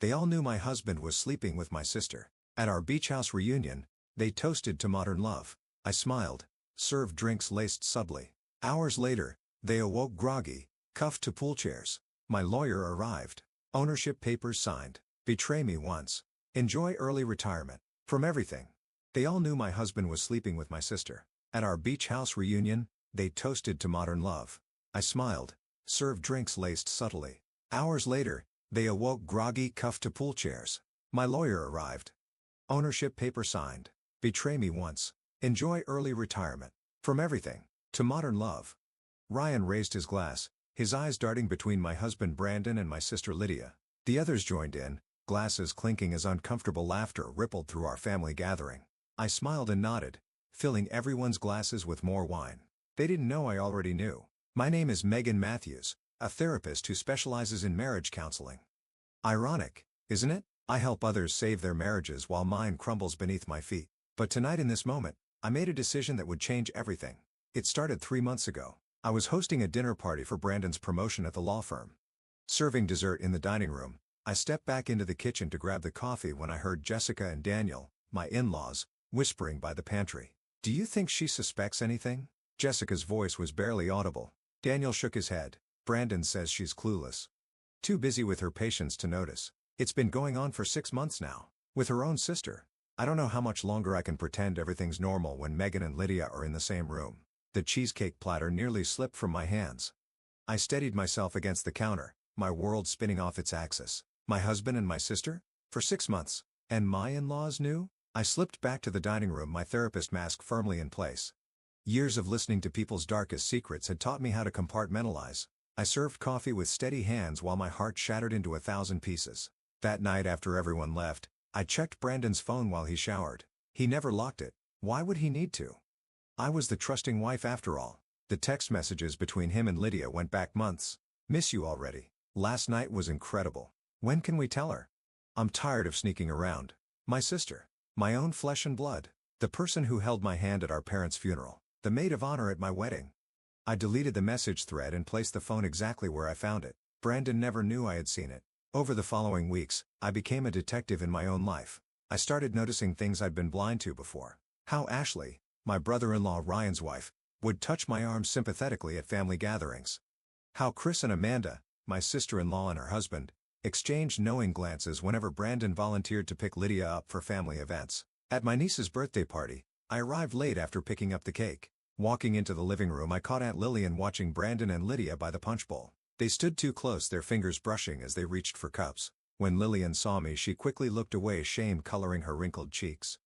They all knew my husband was sleeping with my sister. At our beach house reunion, they toasted to modern love. I smiled, served drinks laced subtly. Hours later, they awoke groggy, cuffed to pool chairs. My lawyer arrived. Ownership papers signed. Betray me once. Enjoy early retirement. From everything. They all knew my husband was sleeping with my sister. At our beach house reunion, they toasted to modern love. I smiled, served drinks laced subtly. Hours later, they awoke groggy, cuffed to pool chairs. My lawyer arrived. Ownership paper signed. Betray me once. Enjoy early retirement. From everything to modern love. Ryan raised his glass, his eyes darting between my husband Brandon and my sister Lydia. The others joined in, glasses clinking as uncomfortable laughter rippled through our family gathering. I smiled and nodded, filling everyone's glasses with more wine. They didn't know I already knew. My name is Megan Matthews, a therapist who specializes in marriage counseling. Ironic, isn't it? I help others save their marriages while mine crumbles beneath my feet. But tonight in this moment, I made a decision that would change everything. It started 3 months ago. I was hosting a dinner party for Brandon's promotion at the law firm. Serving dessert in the dining room, I stepped back into the kitchen to grab the coffee when I heard Jessica and Daniel, my in-laws, whispering by the pantry. "Do you think she suspects anything?" Jessica's voice was barely audible. Daniel shook his head. "Brandon says she's clueless. Too busy with her patients to notice. It's been going on for 6 months now. With her own sister. I don't know how much longer I can pretend everything's normal when Megan and Lydia are in the same room." The cheesecake platter nearly slipped from my hands. I steadied myself against the counter, my world spinning off its axis. My husband and my sister? For 6 months. And my in-laws knew? I slipped back to the dining room, my therapist mask firmly in place. Years of listening to people's darkest secrets had taught me how to compartmentalize. I served coffee with steady hands while my heart shattered into 1,000 pieces. That night after everyone left, I checked Brandon's phone while he showered. He never locked it. Why would he need to? I was the trusting wife after all. The text messages between him and Lydia went back months. "Miss you already. Last night was incredible. When can we tell her? I'm tired of sneaking around." My sister. My own flesh and blood. The person who held my hand at our parents' funeral. The maid of honor at my wedding. I deleted the message thread and placed the phone exactly where I found it. Brandon never knew I had seen it. Over the following weeks, I became a detective in my own life. I started noticing things I'd been blind to before. How Ashley, my brother-in-law Ryan's wife, would touch my arm sympathetically at family gatherings. How Chris and Amanda, my sister-in-law and her husband, exchanged knowing glances whenever Brandon volunteered to pick Lydia up for family events. At my niece's birthday party, I arrived late after picking up the cake. Walking into the living room, I caught Aunt Lillian watching Brandon and Lydia by the punch bowl. They stood too close, their fingers brushing as they reached for cups. When Lillian saw me, she quickly looked away, shame coloring her wrinkled cheeks.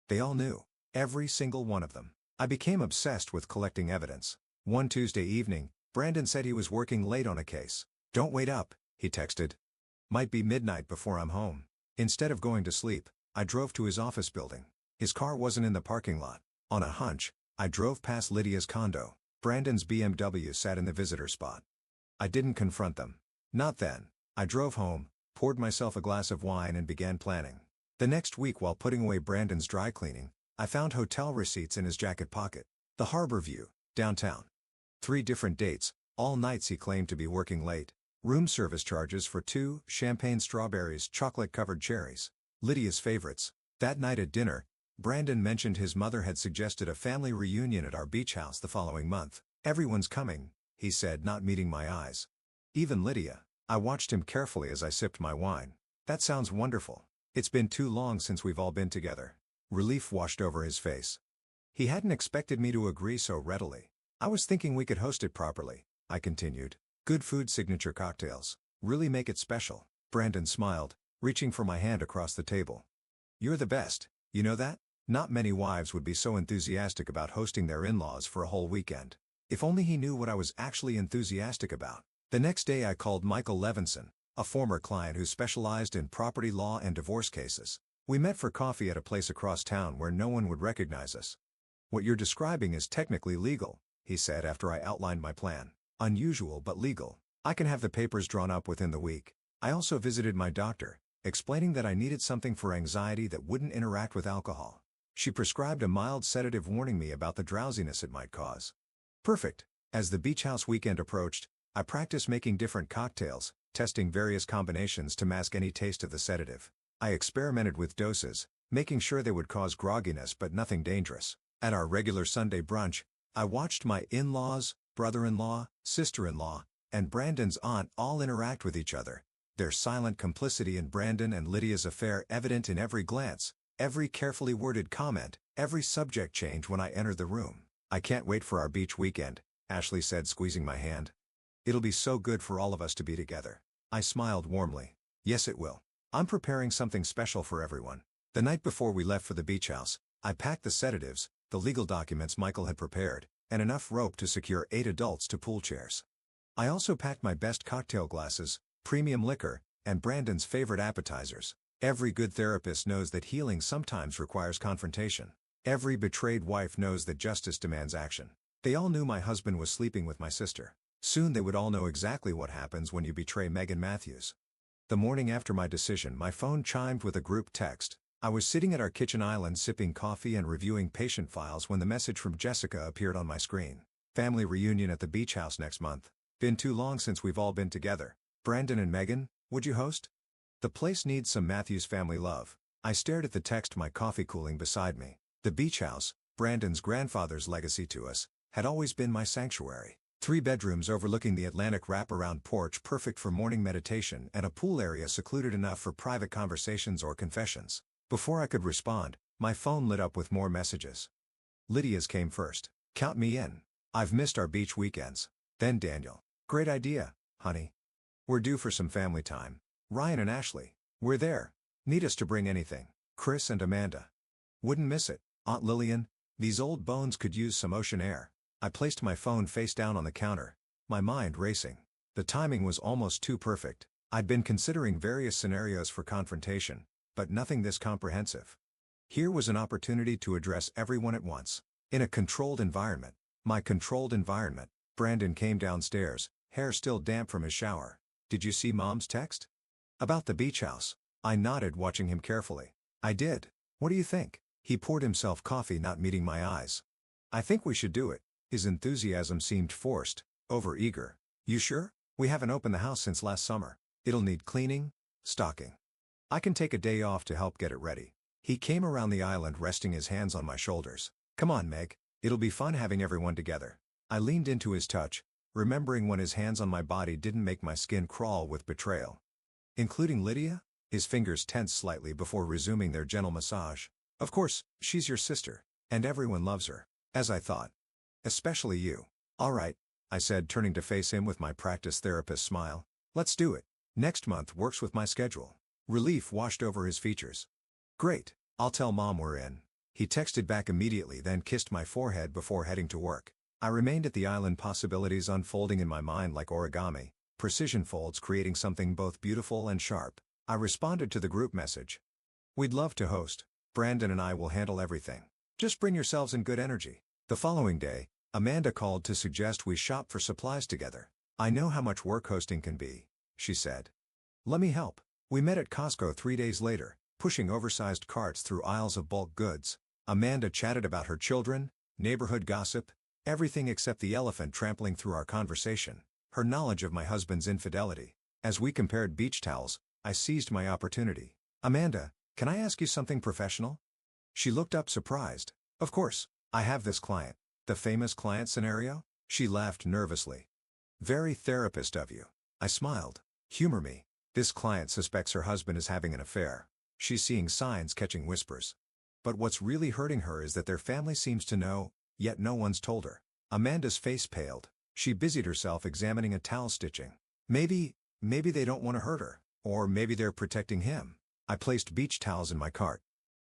They all knew. Every single one of them. I became obsessed with collecting evidence. One Tuesday evening, Brandon said he was working late on a case. "Don't wait up," he texted. "Might be midnight before I'm home." Instead of going to sleep, I drove to his office building. His car wasn't in the parking lot. On a hunch, I drove past Lydia's condo. Brandon's BMW sat in the visitor spot. I didn't confront them. Not then. I drove home, poured myself a glass of wine and began planning. The next week, while putting away Brandon's dry cleaning, I found hotel receipts in his jacket pocket. The Harbor View, downtown. 3 different dates, all nights he claimed to be working late. Room service charges for 2 champagne strawberries, chocolate-covered cherries. Lydia's favorites. That night at dinner, Brandon mentioned his mother had suggested a family reunion at our beach house the following month. "Everyone's coming," he said, not meeting my eyes. "Even Lydia." I watched him carefully as I sipped my wine. "That sounds wonderful. It's been too long since we've all been together." Relief washed over his face. He hadn't expected me to agree so readily. "I was thinking we could host it properly," I continued. "Good food, signature cocktails. Really make it special." Brandon smiled, reaching for my hand across the table. "You're the best, you know that? Not many wives would be so enthusiastic about hosting their in-laws for a whole weekend. If only he knew what I was actually enthusiastic about." The next day I called Michael Levinson, a former client who specialized in property law and divorce cases. We met for coffee at a place across town where no one would recognize us. "What you're describing is technically legal," he said after I outlined my plan. "Unusual but legal. I can have the papers drawn up within the week." I also visited my doctor, explaining that I needed something for anxiety that wouldn't interact with alcohol. She prescribed a mild sedative, warning me about the drowsiness it might cause. Perfect. As the beach house weekend approached, I practiced making different cocktails, testing various combinations to mask any taste of the sedative. I experimented with doses, making sure they would cause grogginess but nothing dangerous. At our regular Sunday brunch, I watched my in-laws, brother-in-law, sister-in-law, and Brandon's aunt all interact with each other, their silent complicity in Brandon and Lydia's affair evident in every glance, every carefully worded comment, every subject change when I entered the room. "I can't wait for our beach weekend," Ashley said, squeezing my hand. "It'll be so good for all of us to be together." I smiled warmly. "Yes, it will. I'm preparing something special for everyone." The night before we left for the beach house, I packed the sedatives, the legal documents Michael had prepared, and enough rope to secure 8 adults to pool chairs. I also packed my best cocktail glasses, premium liquor, and Brandon's favorite appetizers. Every good therapist knows that healing sometimes requires confrontation. Every betrayed wife knows that justice demands action. They all knew my husband was sleeping with my sister. Soon they would all know exactly what happens when you betray Megan Matthews. The morning after my decision, my phone chimed with a group text. I was sitting at our kitchen island sipping coffee and reviewing patient files when the message from Jessica appeared on my screen. "Family reunion at the beach house next month. Been too long since we've all been together. Brandon and Megan, would you host? The place needs some Matthews family love." I stared at the text, my coffee cooling beside me. The beach house, Brandon's grandfather's legacy to us, had always been my sanctuary. 3 bedrooms overlooking the Atlantic wraparound porch, perfect for morning meditation, and a pool area secluded enough for private conversations or confessions. Before I could respond, my phone lit up with more messages. Lydia's came first. "Count me in. I've missed our beach weekends." Then Daniel. "Great idea, honey. We're due for some family time." Ryan and Ashley. "We're there. Need us to bring anything." Chris and Amanda. "Wouldn't miss it." Aunt Lillian. "These old bones could use some ocean air." I placed my phone face down on the counter, my mind racing. The timing was almost too perfect. I'd been considering various scenarios for confrontation, but nothing this comprehensive. Here was an opportunity to address everyone at once. In a controlled environment. My controlled environment. Brandon came downstairs, hair still damp from his shower. "Did you see Mom's text? About the beach house?" I nodded, watching him carefully. "I did. What do you think?" He poured himself coffee, not meeting my eyes. "I think we should do it." His enthusiasm seemed forced, over-eager. "You sure? We haven't opened the house since last summer. It'll need cleaning, stocking. I can take a day off to help get it ready." He came around the island, resting his hands on my shoulders. "Come on, Meg. It'll be fun having everyone together." I leaned into his touch, remembering when his hands on my body didn't make my skin crawl with betrayal. "Including Lydia?" His fingers tensed slightly before resuming their gentle massage. "Of course, she's your sister, and everyone loves her." "As I thought. Especially you." "All right," I said, turning to face him with my practice therapist smile. "Let's do it. Next month works with my schedule." Relief washed over his features. "Great. I'll tell Mom we're in." He texted back immediately, then kissed my forehead before heading to work. I remained at the island, possibilities unfolding in my mind like origami, precision folds creating something both beautiful and sharp. I responded to the group message. "We'd love to host. Brandon and I will handle everything. Just bring yourselves in good energy." The following day, Amanda called to suggest we shop for supplies together. "I know how much work hosting can be," she said. "Let me help." We met at Costco 3 days later, pushing oversized carts through aisles of bulk goods. Amanda chatted about her children, neighborhood gossip, everything except the elephant trampling through our conversation, her knowledge of my husband's infidelity. As we compared beach towels, I seized my opportunity. "Amanda, can I ask you something professional?" She looked up surprised. "Of course. I have this client." "The famous client scenario?" She laughed nervously. "Very therapist of you." I smiled. "Humor me. This client suspects her husband is having an affair. She's seeing signs, catching whispers. But what's really hurting her is that their family seems to know, yet no one's told her." Amanda's face paled. She busied herself examining a towel stitching. Maybe they don't want to hurt her. Or maybe they're protecting him." I placed beach towels in my cart.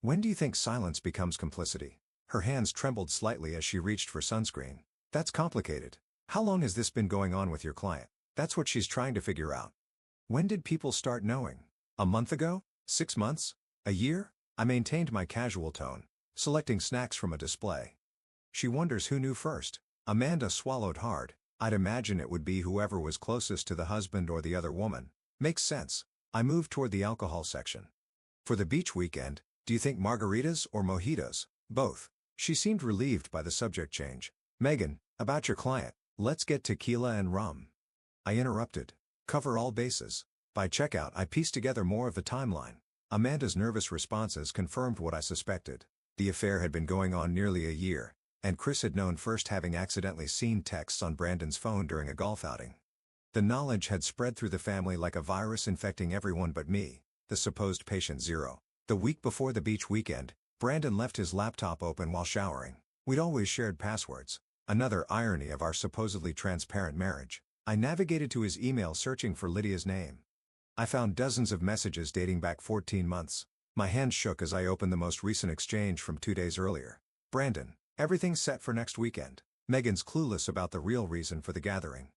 "When do you think silence becomes complicity?" Her hands trembled slightly as she reached for sunscreen. "That's complicated. How long has this been going on with your client?" That's what she's trying to figure out. "When did people start knowing? A month ago? 6 months? A year?" I maintained my casual tone, selecting snacks from a display. "She wonders who knew first." Amanda swallowed hard. "I'd imagine it would be whoever was closest to the husband or the other woman." "Makes sense." I moved toward the alcohol section. "For the beach weekend, do you think margaritas or mojitos?" "Both." She seemed relieved by the subject change. "Megan, about your client, let's get tequila and rum." I interrupted. Cover all bases. By checkout, I pieced together more of the timeline. Amanda's nervous responses confirmed what I suspected. The affair had been going on nearly a year, and Chris had known first, having accidentally seen texts on Brandon's phone during a golf outing. The knowledge had spread through the family like a virus, infecting everyone but me, the supposed patient zero. The week before the beach weekend, Brandon left his laptop open while showering. We'd always shared passwords. Another irony of our supposedly transparent marriage. I navigated to his email searching for Lydia's name. I found dozens of messages dating back 14 months. My hand shook as I opened the most recent exchange from 2 days earlier. Brandon, everything's set for next weekend. Megan's clueless about the real reason for the gathering.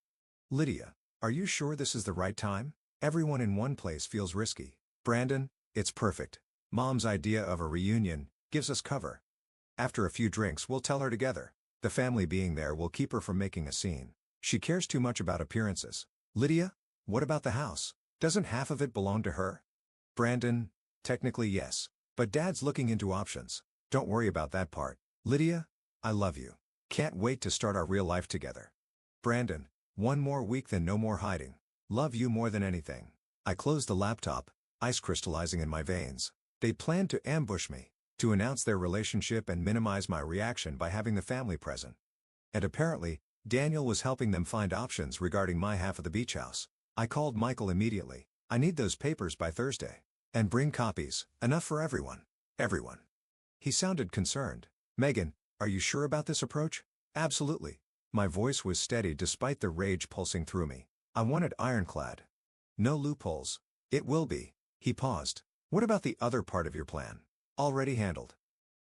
Lydia, are you sure this is the right time? Everyone in one place feels risky. Brandon, it's perfect. Mom's idea of a reunion gives us cover. After a few drinks, we'll tell her together. The family being there will keep her from making a scene. She cares too much about appearances. Lydia, what about the house? Doesn't half of it belong to her? Brandon, technically yes. But Dad's looking into options. Don't worry about that part. Lydia, I love you. Can't wait to start our real life together. Brandon, one more week then no more hiding. Love you more than anything. I closed the laptop, ice crystallizing in my veins. They planned to ambush me, to announce their relationship and minimize my reaction by having the family present. And apparently, Daniel was helping them find options regarding my half of the beach house. I called Michael immediately. I need those papers by Thursday. And bring copies, enough for everyone. Everyone. He sounded concerned. Megan, are you sure about this approach? Absolutely. My voice was steady despite the rage pulsing through me. I want it ironclad. No loopholes. It will be. He paused. What about the other part of your plan? Already handled.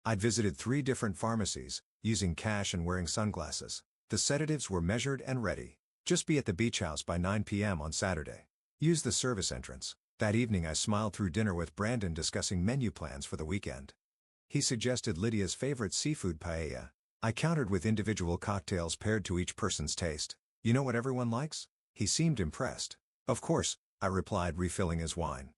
I'd visited 3 different pharmacies, using cash and wearing sunglasses. The sedatives were measured and ready. Just be at the beach house by 9 p.m. on Saturday. Use the service entrance. That evening I smiled through dinner with Brandon, discussing menu plans for the weekend. He suggested Lydia's favorite seafood paella. I countered with individual cocktails paired to each person's taste. You know what everyone likes? He seemed impressed. Of course, I replied, refilling his wine.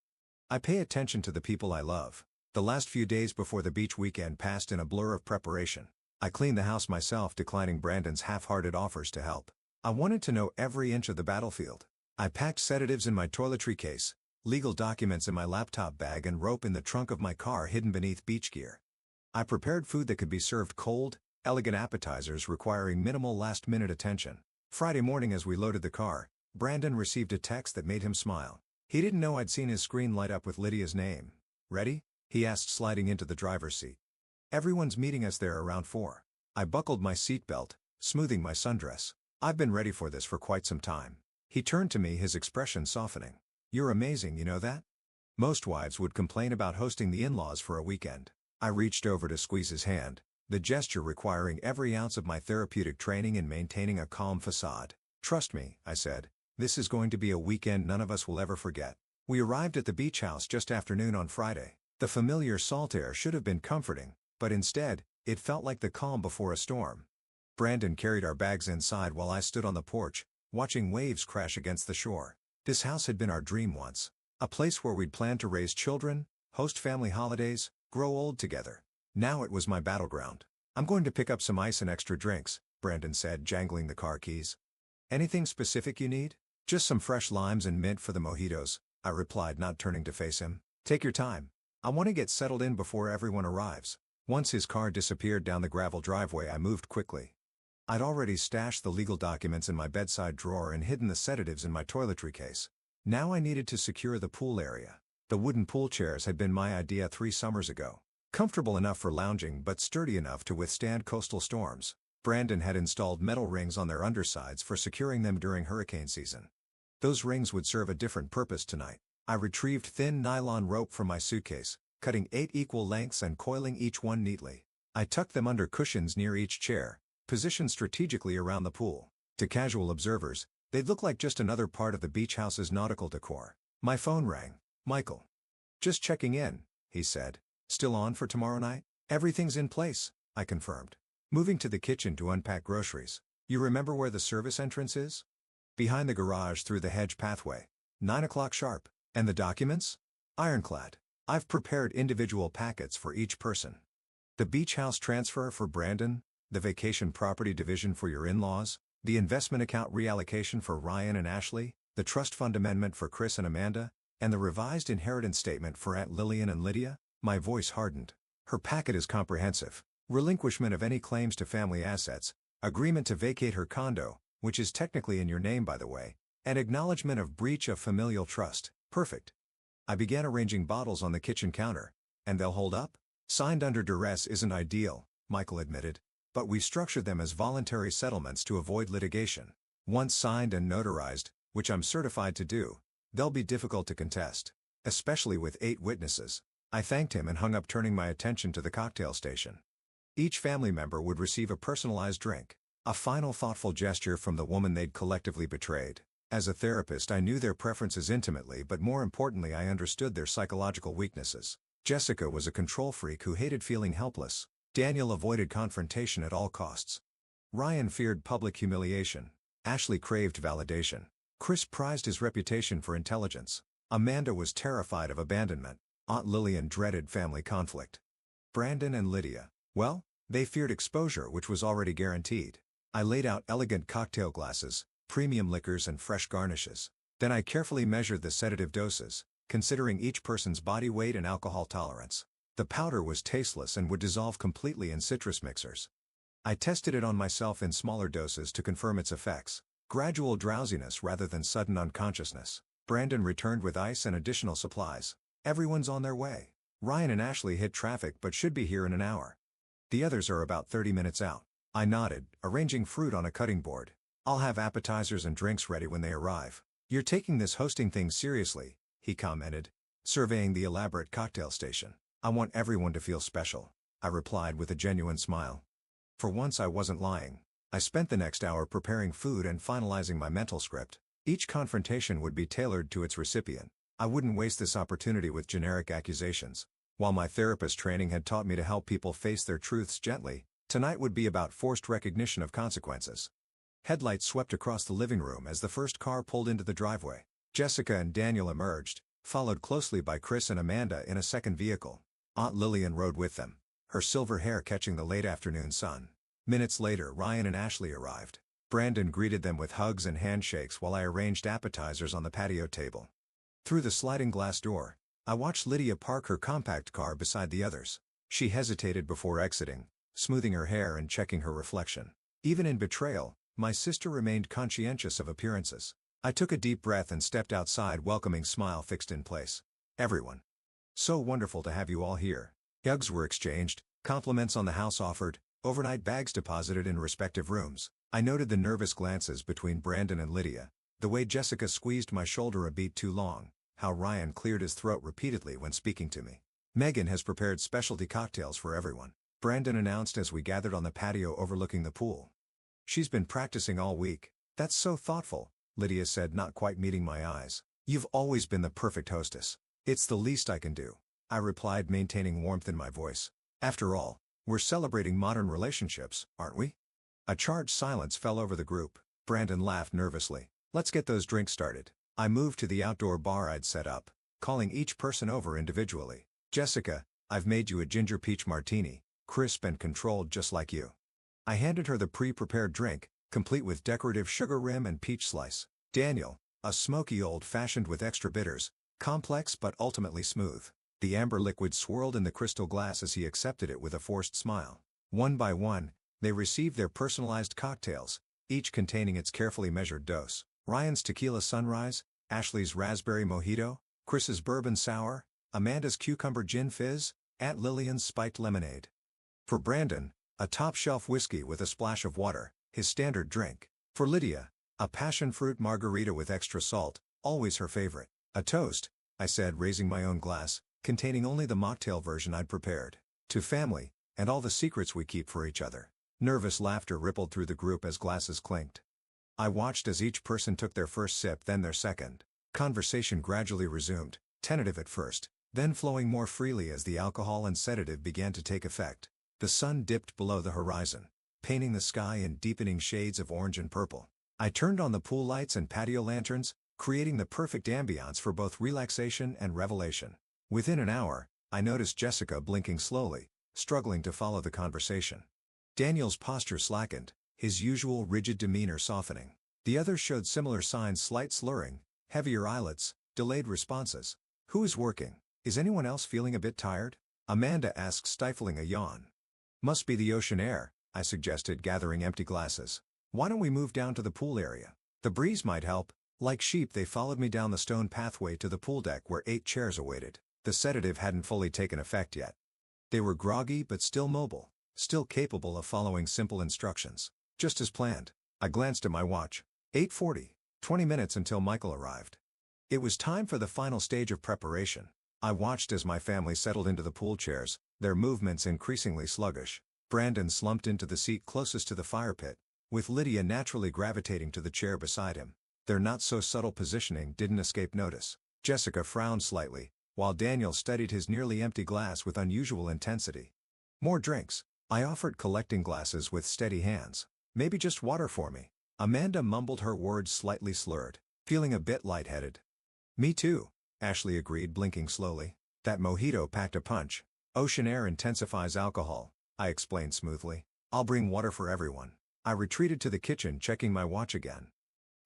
I pay attention to the people I love. The last few days before the beach weekend passed in a blur of preparation. I cleaned the house myself, declining Brandon's half-hearted offers to help. I wanted to know every inch of the battlefield. I packed sedatives in my toiletry case, legal documents in my laptop bag, and rope in the trunk of my car hidden beneath beach gear. I prepared food that could be served cold, elegant appetizers requiring minimal last-minute attention. Friday morning as we loaded the car, Brandon received a text that made him smile. He didn't know I'd seen his screen light up with Lydia's name. Ready? He asked, sliding into the driver's seat. Everyone's meeting us there around 4. I buckled my seatbelt, smoothing my sundress. I've been ready for this for quite some time. He turned to me, his expression softening. You're amazing, you know that? Most wives would complain about hosting the in-laws for a weekend. I reached over to squeeze his hand, the gesture requiring every ounce of my therapeutic training in maintaining a calm facade. Trust me, I said. This is going to be a weekend none of us will ever forget. We arrived at the beach house just after noon on Friday. The familiar salt air should have been comforting, but instead, it felt like the calm before a storm. Brandon carried our bags inside while I stood on the porch, watching waves crash against the shore. This house had been our dream once. A place where we'd planned to raise children, host family holidays, grow old together. Now it was my battleground. I'm going to pick up some ice and extra drinks, Brandon said, jangling the car keys. Anything specific you need? Just some fresh limes and mint for the mojitos, I replied, not turning to face him. Take your time. I want to get settled in before everyone arrives. Once his car disappeared down the gravel driveway, I moved quickly. I'd already stashed the legal documents in my bedside drawer and hidden the sedatives in my toiletry case. Now I needed to secure the pool area. The wooden pool chairs had been my idea 3 summers ago. Comfortable enough for lounging but sturdy enough to withstand coastal storms. Brandon had installed metal rings on their undersides for securing them during hurricane season. Those rings would serve a different purpose tonight. I retrieved thin nylon rope from my suitcase, cutting 8 equal lengths and coiling each one neatly. I tucked them under cushions near each chair, positioned strategically around the pool. To casual observers, they'd look like just another part of the beach house's nautical decor. My phone rang. Michael. Just checking in, he said. Still on for tomorrow night? Everything's in place, I confirmed. Moving to the kitchen to unpack groceries. You remember where the service entrance is? Behind the garage through the hedge pathway. 9 o'clock sharp. And the documents? Ironclad. I've prepared individual packets for each person. The beach house transfer for Brandon, the vacation property division for your in-laws, the investment account reallocation for Ryan and Ashley, the trust fund amendment for Chris and Amanda, and the revised inheritance statement for Aunt Lillian and Lydia. My voice hardened. Her packet is comprehensive. Relinquishment of any claims to family assets, agreement to vacate her condo, which is technically in your name by the way, and acknowledgement of breach of familial trust. Perfect. I began arranging bottles on the kitchen counter. And they'll hold up? Signed under duress isn't ideal, Michael admitted. But we structured them as voluntary settlements to avoid litigation. Once signed and notarized, which I'm certified to do, they'll be difficult to contest. Especially with 8 witnesses. I thanked him and hung up, turning my attention to the cocktail station. Each family member would receive a personalized drink. A final thoughtful gesture from the woman they'd collectively betrayed. As a therapist, I knew their preferences intimately, but more importantly I understood their psychological weaknesses. Jessica was a control freak who hated feeling helpless. Daniel avoided confrontation at all costs. Ryan feared public humiliation. Ashley craved validation. Chris prized his reputation for intelligence. Amanda was terrified of abandonment. Aunt Lillian dreaded family conflict. Brandon and Lydia, well, they feared exposure, which was already guaranteed. I laid out elegant cocktail glasses, premium liquors and fresh garnishes. Then I carefully measured the sedative doses, considering each person's body weight and alcohol tolerance. The powder was tasteless and would dissolve completely in citrus mixers. I tested it on myself in smaller doses to confirm its effects. Gradual drowsiness rather than sudden unconsciousness. Brandon returned with ice and additional supplies. Everyone's on their way. Ryan and Ashley hit traffic but should be here in an hour. The others are about 30 minutes out. I nodded, arranging fruit on a cutting board. I'll have appetizers and drinks ready when they arrive. You're taking this hosting thing seriously, he commented, surveying the elaborate cocktail station. I want everyone to feel special, I replied with a genuine smile. For once I wasn't lying. I spent the next hour preparing food and finalizing my mental script. Each confrontation would be tailored to its recipient. I wouldn't waste this opportunity with generic accusations. While my therapist training had taught me to help people face their truths gently, tonight would be about forced recognition of consequences. Headlights swept across the living room as the first car pulled into the driveway. Jessica and Daniel emerged, followed closely by Chris and Amanda in a second vehicle. Aunt Lillian rode with them, her silver hair catching the late afternoon sun. Minutes later, Ryan and Ashley arrived. Brandon greeted them with hugs and handshakes while I arranged appetizers on the patio table. Through the sliding glass door, I watched Lydia park her compact car beside the others. She hesitated before exiting, smoothing her hair and checking her reflection. Even in betrayal, my sister remained conscientious of appearances. I took a deep breath and stepped outside, welcoming smile fixed in place. Everyone. So wonderful to have you all here. Hugs were exchanged, compliments on the house offered, overnight bags deposited in respective rooms. I noted the nervous glances between Brandon and Lydia, the way Jessica squeezed my shoulder a beat too long, how Ryan cleared his throat repeatedly when speaking to me. Megan has prepared specialty cocktails for everyone, Brandon announced as we gathered on the patio overlooking the pool. She's been practicing all week. That's so thoughtful, Lydia said, not quite meeting my eyes. You've always been the perfect hostess. It's the least I can do, I replied, maintaining warmth in my voice. After all, we're celebrating modern relationships, aren't we? A charged silence fell over the group. Brandon laughed nervously. Let's get those drinks started. I moved to the outdoor bar I'd set up, calling each person over individually. Jessica, I've made you a ginger peach martini, crisp and controlled just like you. I handed her the pre-prepared drink, complete with decorative sugar rim and peach slice. Daniel, a smoky old-fashioned with extra bitters, complex but ultimately smooth. The amber liquid swirled in the crystal glass as he accepted it with a forced smile. One by one, they received their personalized cocktails, each containing its carefully measured dose. Ryan's tequila sunrise, Ashley's raspberry mojito, Chris's bourbon sour, Amanda's cucumber gin fizz, Aunt Lillian's spiked lemonade. For Brandon, a top-shelf whiskey with a splash of water, his standard drink. For Lydia, a passion fruit margarita with extra salt, always her favorite. A toast, I said, raising my own glass, containing only the mocktail version I'd prepared. To family, and all the secrets we keep for each other. Nervous laughter rippled through the group as glasses clinked. I watched as each person took their first sip, then their second. Conversation gradually resumed, tentative at first, then flowing more freely as the alcohol and sedative began to take effect. The sun dipped below the horizon, painting the sky in deepening shades of orange and purple. I turned on the pool lights and patio lanterns, creating the perfect ambiance for both relaxation and revelation. Within an hour, I noticed Jessica blinking slowly, struggling to follow the conversation. Daniel's posture slackened, his usual rigid demeanor softening. The others showed similar signs, slight slurring, Heavier eyelids, delayed responses. Who is working? Is anyone else feeling a bit tired? Amanda asked, stifling a yawn. Must be the ocean air, I suggested, gathering empty glasses. Why don't we move down to the pool area? The breeze might help. Like sheep, they followed me down the stone pathway to the pool deck where 8 chairs awaited. The sedative hadn't fully taken effect yet. They were groggy but still mobile, still capable of following simple instructions. Just as planned. I glanced at my watch. 8:40. 20 minutes until Michael arrived. It was time for the final stage of preparation. I watched as my family settled into the pool chairs, their movements increasingly sluggish. Brandon slumped into the seat closest to the fire pit, with Lydia naturally gravitating to the chair beside him. Their not-so-subtle positioning didn't escape notice. Jessica frowned slightly, while Daniel studied his nearly empty glass with unusual intensity. More drinks, I offered, collecting glasses with steady hands. Maybe just water for me. Amanda mumbled, her words slightly slurred, feeling a bit lightheaded. Me too, Ashley agreed, blinking slowly. That mojito packed a punch. Ocean air intensifies alcohol, I explained smoothly. I'll bring water for everyone. I retreated to the kitchen, checking my watch again.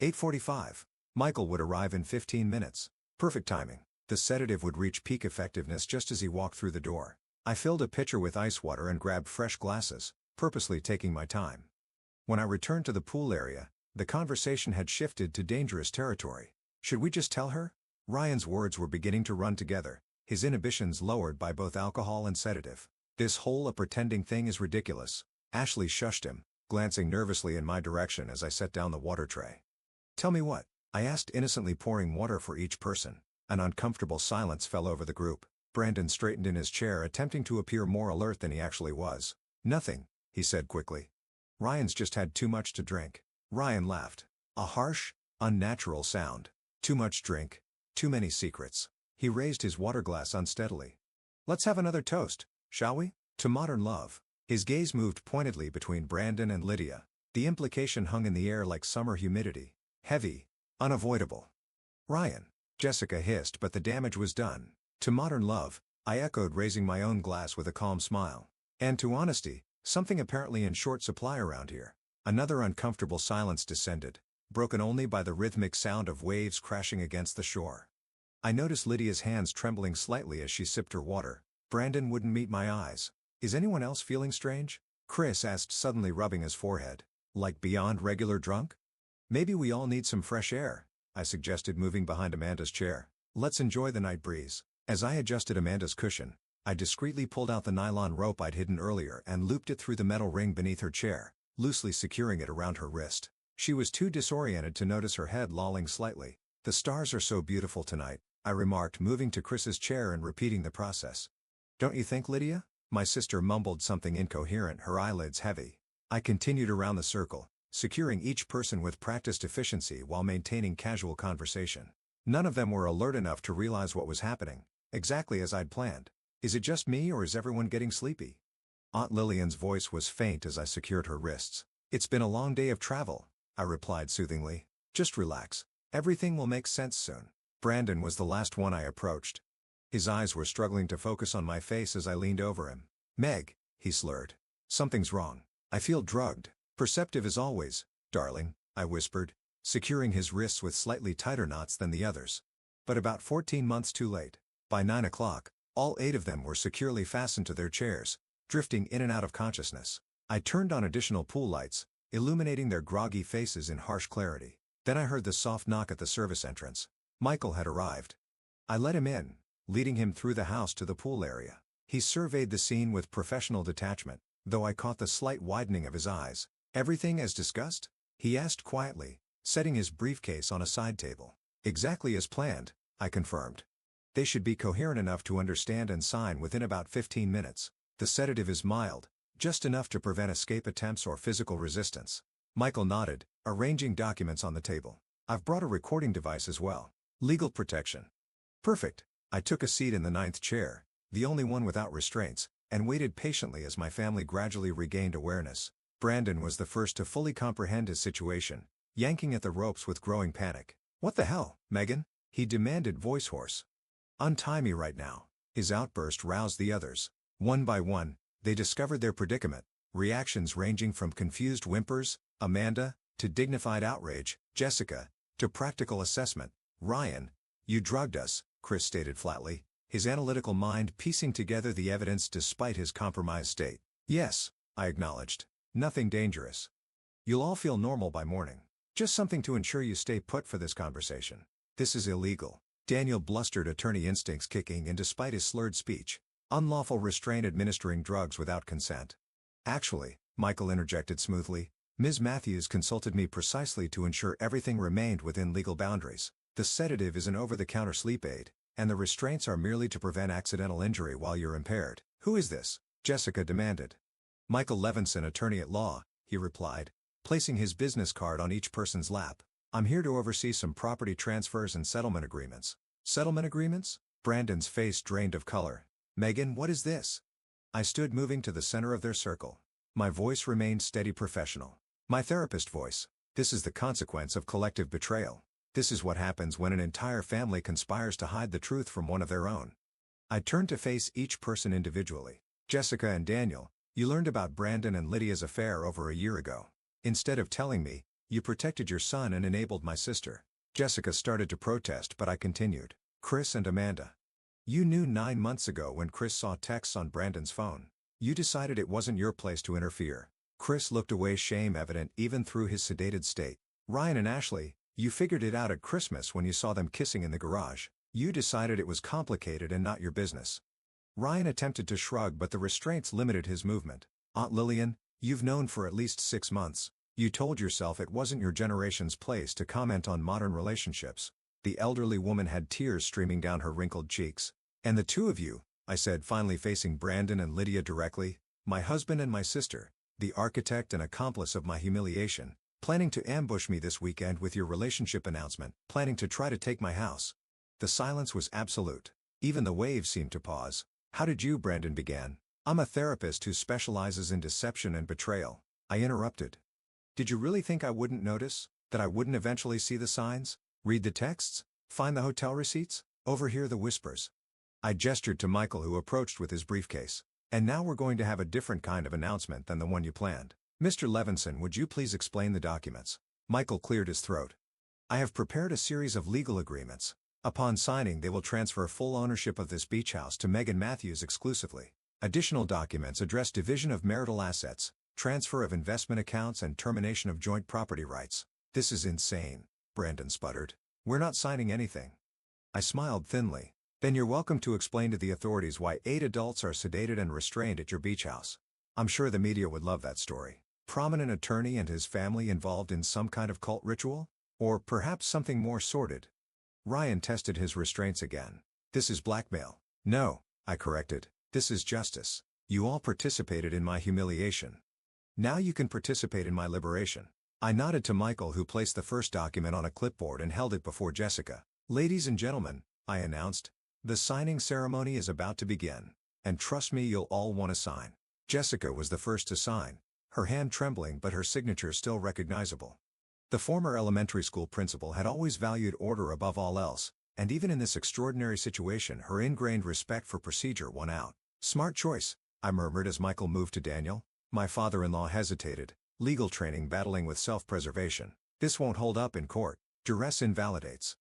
8:45. Michael would arrive in 15 minutes. Perfect timing. The sedative would reach peak effectiveness just as he walked through the door. I filled a pitcher with ice water and grabbed fresh glasses, purposely taking my time. When I returned to the pool area, the conversation had shifted to dangerous territory. Should we just tell her? Ryan's words were beginning to run together, his inhibitions lowered by both alcohol and sedative. This whole pretending thing is ridiculous. Ashley shushed him, glancing nervously in my direction as I set down the water tray. Tell me what? I asked, innocently pouring water for each person. An uncomfortable silence fell over the group. Brandon straightened in his chair, attempting to appear more alert than he actually was. Nothing, he said quickly. Ryan's just had too much to drink. Ryan laughed. A harsh, unnatural sound. Too much drink. Too many secrets. He raised his water glass unsteadily. Let's have another toast, shall we? To modern love. His gaze moved pointedly between Brandon and Lydia. The implication hung in the air like summer humidity. Heavy. Unavoidable. Ryan. Jessica hissed, but the damage was done. To modern love, I echoed, raising my own glass with a calm smile. And to honesty, something apparently in short supply around here. Another uncomfortable silence descended, broken only by the rhythmic sound of waves crashing against the shore. I noticed Lydia's hands trembling slightly as she sipped her water. Brandon wouldn't meet my eyes. Is anyone else feeling strange? Chris asked, suddenly rubbing his forehead. Like beyond regular drunk? Maybe we all need some fresh air, I suggested, moving behind Amanda's chair. Let's enjoy the night breeze. As I adjusted Amanda's cushion, I discreetly pulled out the nylon rope I'd hidden earlier and looped it through the metal ring beneath her chair, loosely securing it around her wrist. She was too disoriented to notice her head lolling slightly. The stars are so beautiful tonight, I remarked, moving to Chris's chair and repeating the process. Don't you think, Lydia? My sister mumbled something incoherent, her eyelids heavy. I continued around the circle, securing each person with practiced efficiency while maintaining casual conversation. None of them were alert enough to realize what was happening, exactly as I'd planned. Is it just me, or is everyone getting sleepy? Aunt Lillian's voice was faint as I secured her wrists. It's been a long day of travel, I replied soothingly. Just relax. Everything will make sense soon. Brandon was the last one I approached. His eyes were struggling to focus on my face as I leaned over him. Meg, he slurred. Something's wrong. I feel drugged. Perceptive as always, darling, I whispered, securing his wrists with slightly tighter knots than the others. But about 14 months too late. By 9 o'clock, all 8 of them were securely fastened to their chairs, drifting in and out of consciousness. I turned on additional pool lights, illuminating their groggy faces in harsh clarity. Then I heard the soft knock at the service entrance. Michael had arrived. I let him in, leading him through the house to the pool area. He surveyed the scene with professional detachment, though I caught the slight widening of his eyes. Everything as discussed? He asked quietly, setting his briefcase on a side table. Exactly as planned, I confirmed. They should be coherent enough to understand and sign within about 15 minutes. The sedative is mild, just enough to prevent escape attempts or physical resistance. Michael nodded, arranging documents on the table. I've brought a recording device as well. Legal protection. Perfect. I took a seat in the 9th chair, the only one without restraints, and waited patiently as my family gradually regained awareness. Brandon was the first to fully comprehend his situation, yanking at the ropes with growing panic. What the hell, Megan? He demanded, voice hoarse. Untie me right now. His outburst roused the others. One by one, they discovered their predicament, reactions ranging from confused whimpers, Amanda, to dignified outrage, Jessica, to practical assessment, Ryan, you drugged us, Chris stated flatly, his analytical mind piecing together the evidence despite his compromised state. Yes, I acknowledged. Nothing dangerous. You'll all feel normal by morning. Just something to ensure you stay put for this conversation. This is illegal. Daniel blustered, attorney instincts kicking in despite his slurred speech. Unlawful restraint, administering drugs without consent. Actually, Michael interjected smoothly, Ms. Matthews consulted me precisely to ensure everything remained within legal boundaries. The sedative is an over-the-counter sleep aid, and the restraints are merely to prevent accidental injury while you're impaired. Who is this? Jessica demanded. Michael Levinson, attorney at law, he replied, placing his business card on each person's lap. I'm here to oversee some property transfers and settlement agreements. Settlement agreements? Brandon's face drained of color. Megan, what is this? I stood, moving to the center of their circle. My voice remained steady, professional. My therapist voice. This is the consequence of collective betrayal. This is what happens when an entire family conspires to hide the truth from one of their own. I turned to face each person individually. Jessica and Daniel, you learned about Brandon and Lydia's affair over a year ago. Instead of telling me, you protected your son and enabled my sister. Jessica started to protest, but I continued. Chris and Amanda. You knew 9 months ago when Chris saw texts on Brandon's phone. You decided it wasn't your place to interfere. Chris looked away, shame evident even through his sedated state. Ryan and Ashley, you figured it out at Christmas when you saw them kissing in the garage. You decided it was complicated and not your business. Ryan attempted to shrug, but the restraints limited his movement. Aunt Lillian, you've known for at least 6 months. You told yourself it wasn't your generation's place to comment on modern relationships. The elderly woman had tears streaming down her wrinkled cheeks. And the two of you, I said, finally facing Brandon and Lydia directly, my husband and my sister, the architect and accomplice of my humiliation, planning to ambush me this weekend with your relationship announcement, planning to try to take my house. The silence was absolute. Even the waves seemed to pause. How did you? Brandon began. I'm a therapist who specializes in deception and betrayal. I interrupted. Did you really think I wouldn't notice? That I wouldn't eventually see the signs? Read the texts? Find the hotel receipts? Overhear the whispers? I gestured to Michael, who approached with his briefcase. And now we're going to have a different kind of announcement than the one you planned. Mr. Levinson, would you please explain the documents? Michael cleared his throat. I have prepared a series of legal agreements. Upon signing, they will transfer full ownership of this beach house to Megan Matthews exclusively. Additional documents address division of marital assets, transfer of investment accounts, and termination of joint property rights. This is insane, Brandon sputtered. We're not signing anything. I smiled thinly. Then you're welcome to explain to the authorities why 8 adults are sedated and restrained at your beach house. I'm sure the media would love that story. Prominent attorney and his family involved in some kind of cult ritual? Or perhaps something more sordid? Ryan tested his restraints again. This is blackmail. No, I corrected. This is justice. You all participated in my humiliation. Now you can participate in my liberation. I nodded to Michael, who placed the first document on a clipboard and held it before Jessica. Ladies and gentlemen, I announced, the signing ceremony is about to begin. And trust me, you'll all want to sign. Jessica was the first to sign, her hand trembling but her signature still recognizable. The former elementary school principal had always valued order above all else, and even in this extraordinary situation her ingrained respect for procedure won out. Smart choice, I murmured as Michael moved to Daniel. My father-in-law hesitated, legal training battling with self-preservation. This won't hold up in court. Duress invalidates.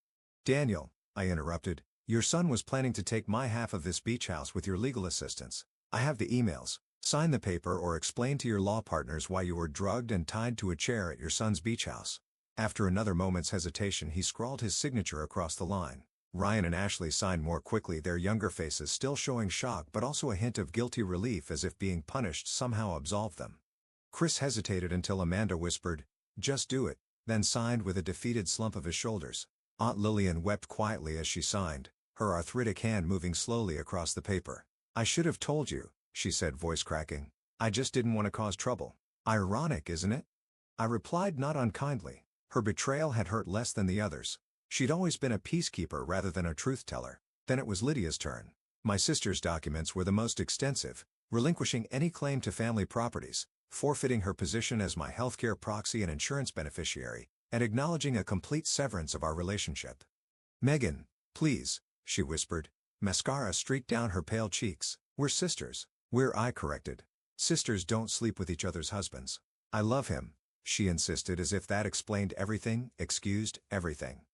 Daniel, I interrupted, your son was planning to take my half of this beach house with your legal assistance. I have the emails. Sign the paper or explain to your law partners why you were drugged and tied to a chair at your son's beach house. After another moment's hesitation, he scrawled his signature across the line. Ryan and Ashley signed more quickly, their younger faces still showing shock but also a hint of guilty relief, as if being punished somehow absolved them. Chris hesitated until Amanda whispered, "Just do it," then signed with a defeated slump of his shoulders. Aunt Lillian wept quietly as she signed, her arthritic hand moving slowly across the paper. "I should have told you," she said, voice cracking. "I just didn't want to cause trouble." Ironic, isn't it? I replied, not unkindly. Her betrayal had hurt less than the others. She'd always been a peacekeeper rather than a truth-teller. Then it was Lydia's turn. My sister's documents were the most extensive, relinquishing any claim to family properties, forfeiting her position as my healthcare proxy and insurance beneficiary, and acknowledging a complete severance of our relationship. "Megan, please," she whispered. Mascara streaked down her pale cheeks. "We're sisters." I corrected. "Sisters don't sleep with each other's husbands." "I love him," she insisted, as if that explained everything, excused everything.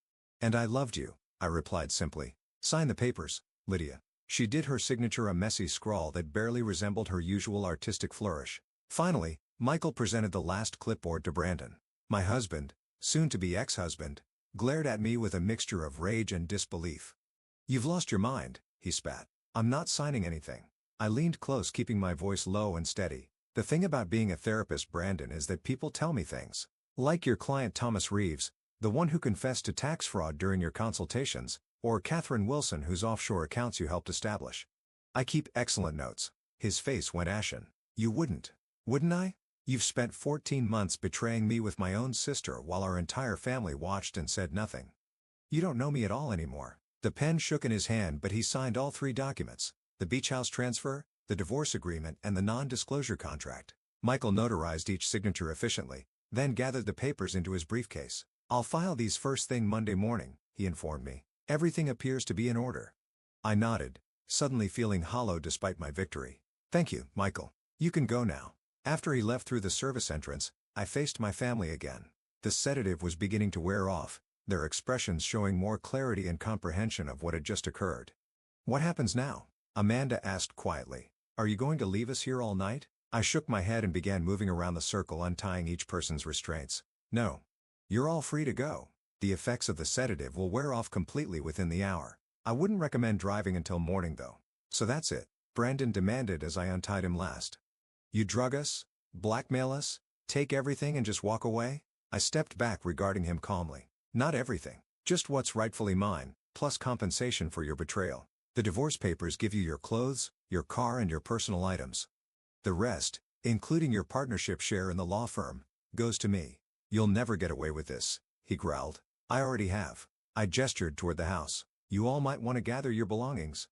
And I loved you, I replied simply. Sign the papers, Lydia. She did her signature, a messy scrawl that barely resembled her usual artistic flourish. Finally, Michael presented the last clipboard to Brandon. My husband, soon-to-be ex-husband, glared at me with a mixture of rage and disbelief. You've lost your mind, he spat. I'm not signing anything. I leaned close, keeping my voice low and steady. The thing about being a therapist, Brandon, is that people tell me things. Like your client Thomas Reeves, the one who confessed to tax fraud during your consultations, or Catherine Wilson, whose offshore accounts you helped establish. I keep excellent notes. His face went ashen. You wouldn't I? You've spent 14 months betraying me with my own sister while our entire family watched and said nothing. You don't know me at all anymore. The pen shook in his hand, but he signed all 3 documents: the beach house transfer, the divorce agreement, and the non-disclosure contract. Michael notarized each signature efficiently, then gathered the papers into his briefcase. I'll file these first thing Monday morning, he informed me. Everything appears to be in order. I nodded, suddenly feeling hollow despite my victory. Thank you, Michael. You can go now. After he left through the service entrance, I faced my family again. The sedative was beginning to wear off, their expressions showing more clarity and comprehension of what had just occurred. What happens now? Amanda asked quietly. Are you going to leave us here all night? I shook my head and began moving around the circle, untying each person's restraints. No. You're all free to go. The effects of the sedative will wear off completely within the hour. I wouldn't recommend driving until morning though. So that's it? Brandon demanded as I untied him last. You drug us? Blackmail us? Take everything and just walk away? I stepped back, regarding him calmly. Not everything. Just what's rightfully mine, plus compensation for your betrayal. The divorce papers give you your clothes, your car, and your personal items. The rest, including your partnership share in the law firm, goes to me. You'll never get away with this, he growled. I already have. I gestured toward the house. You all might want to gather your belongings.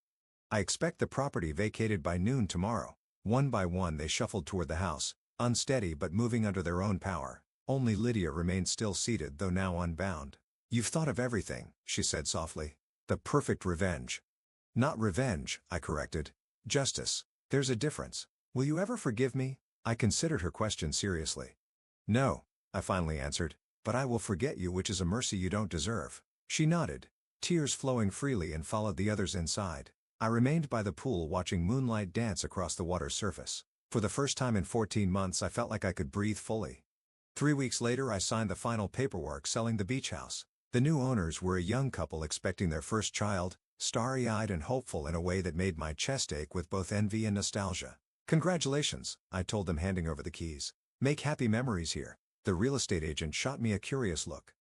I expect the property vacated by noon tomorrow. One by one they shuffled toward the house, unsteady but moving under their own power. Only Lydia remained still seated, though now unbound. You've thought of everything, she said softly. The perfect revenge. Not revenge, I corrected. Justice. There's a difference. Will you ever forgive me? I considered her question seriously. No, I finally answered, but I will forget you, which is a mercy you don't deserve. She nodded, tears flowing freely, and followed the others inside. I remained by the pool watching moonlight dance across the water's surface. For the first time in 14 months I felt like I could breathe fully. 3 weeks later I signed the final paperwork selling the beach house. The new owners were a young couple expecting their first child, starry-eyed and hopeful in a way that made my chest ache with both envy and nostalgia. Congratulations, I told them, handing over the keys. Make happy memories here. The real estate agent shot me a curious look.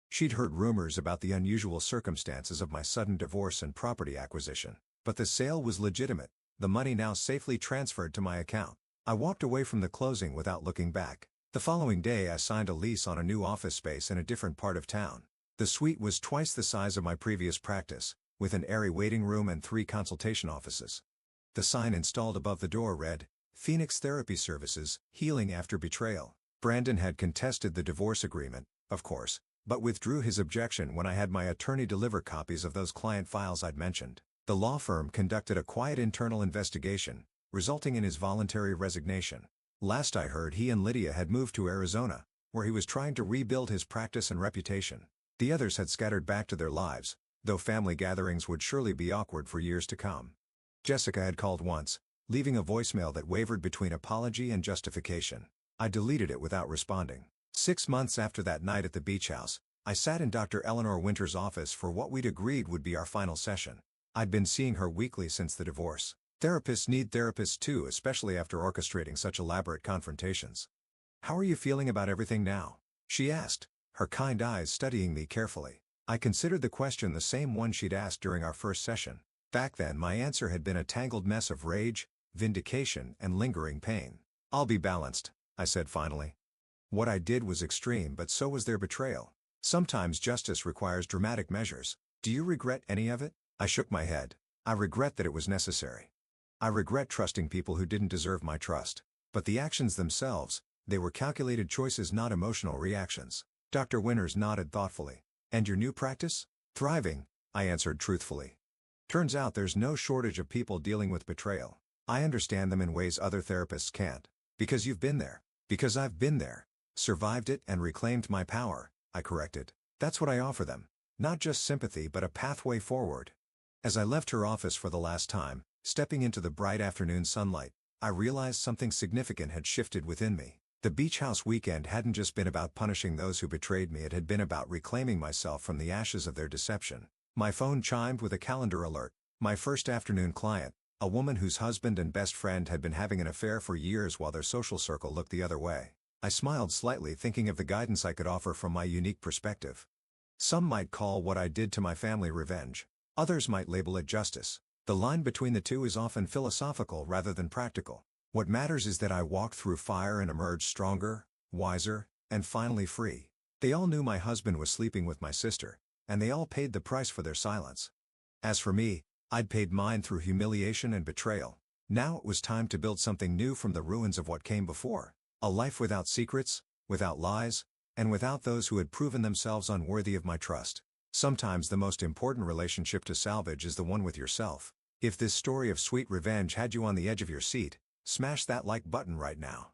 She'd heard rumors about the unusual circumstances of my sudden divorce and property acquisition. But the sale was legitimate, the money now safely transferred to my account. I walked away from the closing without looking back. The following day I signed a lease on a new office space in a different part of town. The suite was twice the size of my previous practice, with an airy waiting room and 3 consultation offices. The sign installed above the door read, Phoenix Therapy Services, Healing After Betrayal. Brandon had contested the divorce agreement, of course, but withdrew his objection when I had my attorney deliver copies of those client files I'd mentioned. The law firm conducted a quiet internal investigation, resulting in his voluntary resignation. Last I heard, he and Lydia had moved to Arizona, where he was trying to rebuild his practice and reputation. The others had scattered back to their lives, though family gatherings would surely be awkward for years to come. Jessica had called once, leaving a voicemail that wavered between apology and justification. I deleted it without responding. 6 months after that night at the beach house, I sat in Dr. Eleanor Winter's office for what we'd agreed would be our final session. I'd been seeing her weekly since the divorce. Therapists need therapists too, especially after orchestrating such elaborate confrontations. How are you feeling about everything now? She asked, her kind eyes studying me carefully. I considered the question the same one she'd asked during our first session. Back then my answer had been a tangled mess of rage, vindication, and lingering pain. I'll be balanced, I said finally. What I did was extreme, but so was their betrayal. Sometimes justice requires dramatic measures. Do you regret any of it? I shook my head. I regret that it was necessary. I regret trusting people who didn't deserve my trust. But the actions themselves, they were calculated choices, not emotional reactions. Dr. Winters nodded thoughtfully. And your new practice? Thriving, I answered truthfully. Turns out there's no shortage of people dealing with betrayal. I understand them in ways other therapists can't. Because you've been there. Because I've been there. Survived it and reclaimed my power, I corrected. That's what I offer them. Not just sympathy but a pathway forward. As I left her office for the last time, stepping into the bright afternoon sunlight, I realized something significant had shifted within me. The beach house weekend hadn't just been about punishing those who betrayed me, it had been about reclaiming myself from the ashes of their deception. My phone chimed with a calendar alert. My first afternoon client, a woman whose husband and best friend had been having an affair for years while their social circle looked the other way. I smiled slightly, thinking of the guidance I could offer from my unique perspective. Some might call what I did to my family revenge. Others might label it justice. The line between the two is often philosophical rather than practical. What matters is that I walked through fire and emerged stronger, wiser, and finally free. They all knew my husband was sleeping with my sister, and they all paid the price for their silence. As for me, I'd paid mine through humiliation and betrayal. Now it was time to build something new from the ruins of what came before. A life without secrets, without lies, and without those who had proven themselves unworthy of my trust. Sometimes the most important relationship to salvage is the one with yourself. If this story of sweet revenge had you on the edge of your seat, smash that like button right now.